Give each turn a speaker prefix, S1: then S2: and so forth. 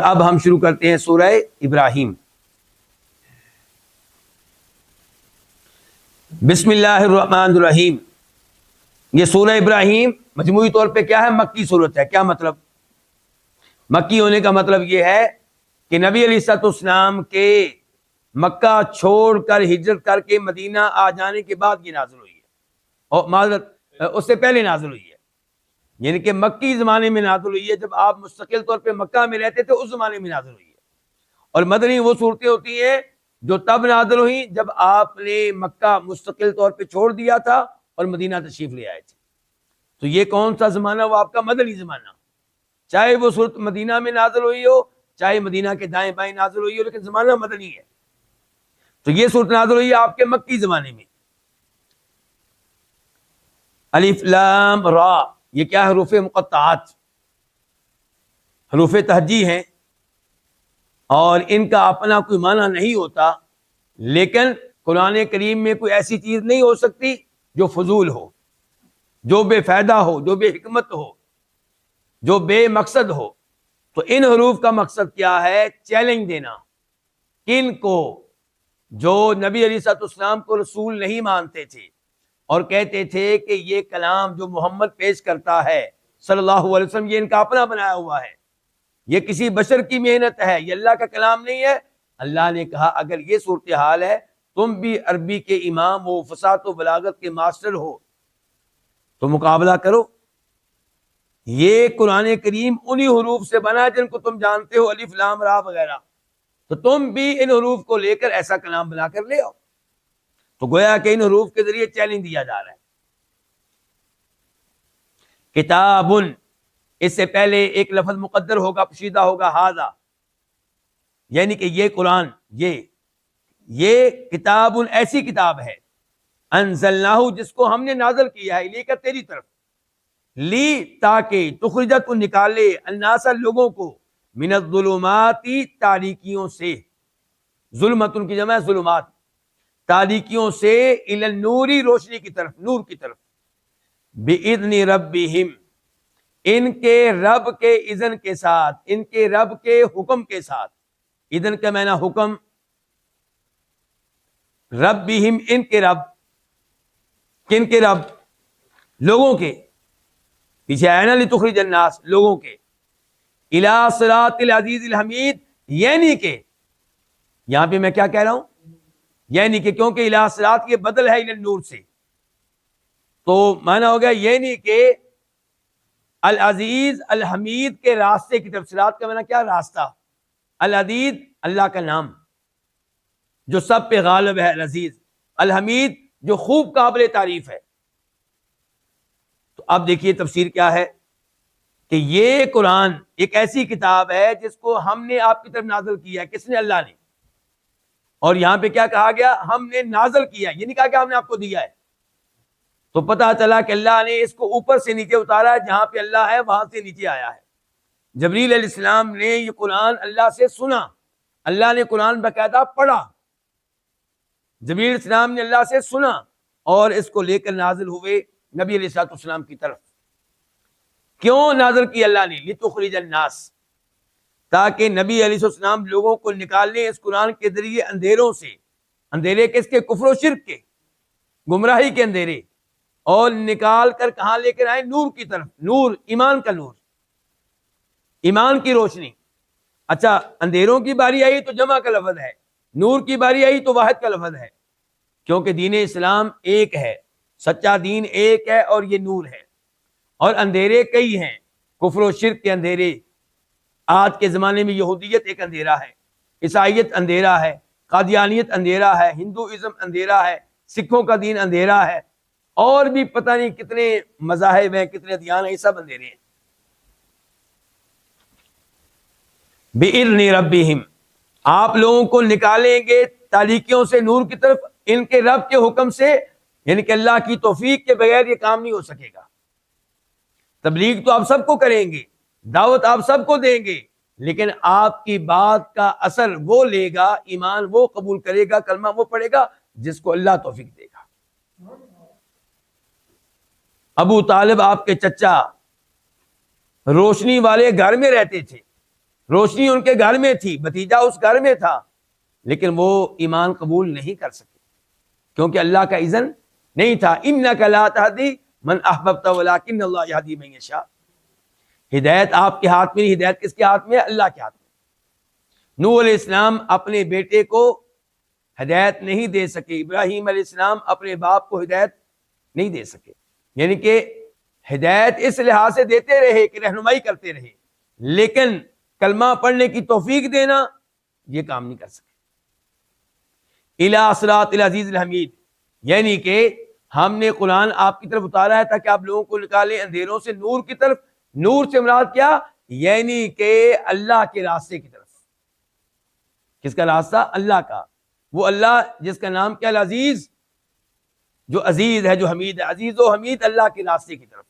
S1: اب ہم شروع کرتے ہیں سورہ ابراہیم۔ بسم اللہ الرحمن الرحیم۔ یہ سورہ ابراہیم مجموعی طور پہ کیا ہے؟ مکی سورت ہے۔ کیا مطلب؟ مکی ہونے کا مطلب یہ ہے کہ نبی علیہ الصلوۃ والسلام کے مکہ چھوڑ کر ہجرت کر کے مدینہ آ جانے کے بعد یہ نازل ہوئی ہے، اور معذرت اس سے پہلے نازل ہوئی ہے، یعنی کہ مکی زمانے میں نازل ہوئی ہے، جب آپ مستقل طور پہ مکہ میں رہتے تھے اس زمانے میں نازل ہوئی ہے۔ اور مدنی وہ صورتیں ہوتی ہیں جو تب نازل ہوئی جب آپ نے مکہ مستقل طور پہ چھوڑ دیا تھا اور مدینہ تشریف لے آئے تھے۔ تو یہ کون سا زمانہ؟ وہ آپ کا مدنی زمانہ، چاہے وہ صورت مدینہ میں نازل ہوئی ہو، چاہے مدینہ کے دائیں بائیں نازل ہوئی ہو، لیکن زمانہ مدنی ہے۔ تو یہ صورت نازل ہوئی ہے آپ کے مکی زمانے میں۔ الف لام را، یہ کیا ہے؟ حروف مقطعات، حروف تہجی ہیں، اور ان کا اپنا کوئی معنی نہیں ہوتا، لیکن قرآن کریم میں کوئی ایسی چیز نہیں ہو سکتی جو فضول ہو، جو بے فائدہ ہو، جو بے حکمت ہو، جو بے مقصد ہو۔ تو ان حروف کا مقصد کیا ہے؟ چیلنج دینا کن کو؟ جو نبی علیہ الصلوۃ والسلام کو رسول نہیں مانتے تھے اور کہتے تھے کہ یہ کلام جو محمد پیش کرتا ہے صلی اللہ علیہ وسلم، یہ ان کا اپنا بنایا ہوا ہے، یہ کسی بشر کی محنت ہے، یہ اللہ کا کلام نہیں ہے۔ اللہ نے کہا اگر یہ صورتحال ہے، تم بھی عربی کے امام ہو، فصاحت و بلاغت کے ماسٹر ہو، تو مقابلہ کرو۔ یہ قرآن کریم انہی حروف سے بنا ہے جن کو تم جانتے ہو، الف لام را وغیرہ، تو تم بھی ان حروف کو لے کر ایسا کلام بنا کر لے آؤ۔ تو گویا کہ ان حروف کے ذریعے چیلنج دیا جا رہا ہے۔ کتاب، اس سے پہلے ایک لفظ مقدر ہوگا، پوشیدہ ہوگا، ھذا، یعنی کہ یہ قرآن، یہ کتاب ایسی کتاب ہے، انزلناہ، جس کو ہم نے نازل کیا ہے، لے کر تیری طرف، لی، تاکہ، تخرجت، نکالے، الناس، لوگوں کو، من الظلمات، تاریکیوں سے، ظلمت کی جمع ہے ظلمات، تاریکیوں سے، الی النور، روشنی کی طرف، نور کی طرف، باذن ربہم، ان کے رب کے اذن کے ساتھ، ان کے رب کے حکم کے ساتھ۔ اذن کا معنی حکم، ربہم، ان کے رب، کن کے رب؟ لوگوں کے، پیچھے آیا نا لتخرج الناس، لوگوں کے، الی صراط العزیز الحمید، یعنی کہ یہاں پہ میں کیا کہہ رہا ہوں؟ یعنی کہ کیونکہ الی صراط یہ بدل ہے الی النور سے، تو معنی ہو گیا یعنی کہ العزیز الحمید کے راستے کی طرف۔ صراط کا معنی کیا؟ راستہ۔ العزیز اللہ کا نام جو سب پہ غالب ہے، العزیز، الحمید جو خوب قابل تعریف ہے۔ تو اب دیکھیے تفسیر کیا ہے کہ یہ قرآن ایک ایسی کتاب ہے جس کو ہم نے آپ کی طرف نازل کیا ہے۔ کس نے؟ اللہ نے۔ اور یہاں پہ کیا کہا گیا؟ ہم نے نازل کیا، یہ نہیں کہا کہ ہم نے آپ کو دیا ہے۔ تو پتہ چلا کہ اللہ نے اس کو اوپر سے نیچے اتارا ہے، جہاں پہ اللہ ہے وہاں سے نیچے آیا ہے۔ جبریل علیہ السلام نے یہ قرآن اللہ سے سنا، اللہ نے قرآن باقاعدہ پڑھا، جبریل علیہ السلام نے اللہ سے سنا اور اس کو لے کر نازل ہوئے نبی علیہ الصلوۃ والسلام کی طرف۔ کیوں نازل کی اللہ نے؟ لتخرج الناس، تاکہ نبی علیہ السلام لوگوں کو نکال لیں اس قرآن کے ذریعے اندھیروں سے۔ اندھیرے کس کے؟ کفر و شرک کے، گمراہی کے اندھیرے، اور نکال کر کہاں لے کر آئے؟ نور کی طرف، نور، ایمان کا نور، ایمان کی روشنی۔ اچھا، اندھیروں کی باری آئی تو جمع کا لفظ ہے، نور کی باری آئی تو واحد کا لفظ ہے، کیونکہ دین اسلام ایک ہے، سچا دین ایک ہے اور یہ نور ہے، اور اندھیرے کئی ہیں، کفر و شرک کے اندھیرے۔ آج کے زمانے میں یہودیت ایک اندھیرا ہے، عیسائیت اندھیرا ہے، قادیانیت اندھیرا ہے، ہندوازم اندھیرا ہے، سکھوں کا دین اندھیرا ہے، اور بھی پتہ نہیں کتنے مذاہب ہیں، کتنے ادیان ہیں، یہ سب اندھیرے ہیں۔ بِإِذْنِ رَبِّهِمْ، آپ لوگوں کو نکالیں گے تاریکیوں سے نور کی طرف، ان کے رب کے حکم سے، یعنی کہ اللہ کی توفیق کے بغیر یہ کام نہیں ہو سکے گا۔ تبلیغ تو آپ سب کو کریں گے، دعوت آپ سب کو دیں گے، لیکن آپ کی بات کا اثر وہ لے گا، ایمان وہ قبول کرے گا، کلمہ وہ پڑھے گا جس کو اللہ توفیق دے گا۔ ابو طالب آپ کے چچا روشنی والے گھر میں رہتے تھے، روشنی ان کے گھر میں تھی، بھتیجا اس گھر میں تھا، لیکن وہ ایمان قبول نہیں کر سکے کیونکہ اللہ کا اذن نہیں تھا۔ انک لا تہدی من احببت ولکن اللہ یہدی من یشاء۔ ہدایت آپ کے ہاتھ میں نہیں، ہدایت کس کے ہاتھ میں ہے؟ اللہ کے ہاتھ میں۔ نوح علیہ السلام اپنے بیٹے کو ہدایت نہیں دے سکے، ابراہیم علیہ السلام اپنے باپ کو ہدایت نہیں دے سکے، یعنی کہ ہدایت اس لحاظ سے دیتے رہے کہ رہنمائی کرتے رہے، لیکن کلمہ پڑھنے کی توفیق دینا یہ کام نہیں کر سکے۔ الی صراط العزیز الحمید، یعنی کہ ہم نے قرآن آپ کی طرف اتارا ہے تاکہ آپ لوگوں کو نکالیں اندھیروں سے نور کی طرف۔ نور سے مراد کیا؟ یعنی کہ اللہ کے راستے کی طرف۔ کس کا راستہ؟ اللہ کا۔ وہ اللہ جس کا نام کیا؟ العزیز، جو عزیز ہے، جو حمید ہے۔ عزیز و حمید اللہ کے راستے کی طرف۔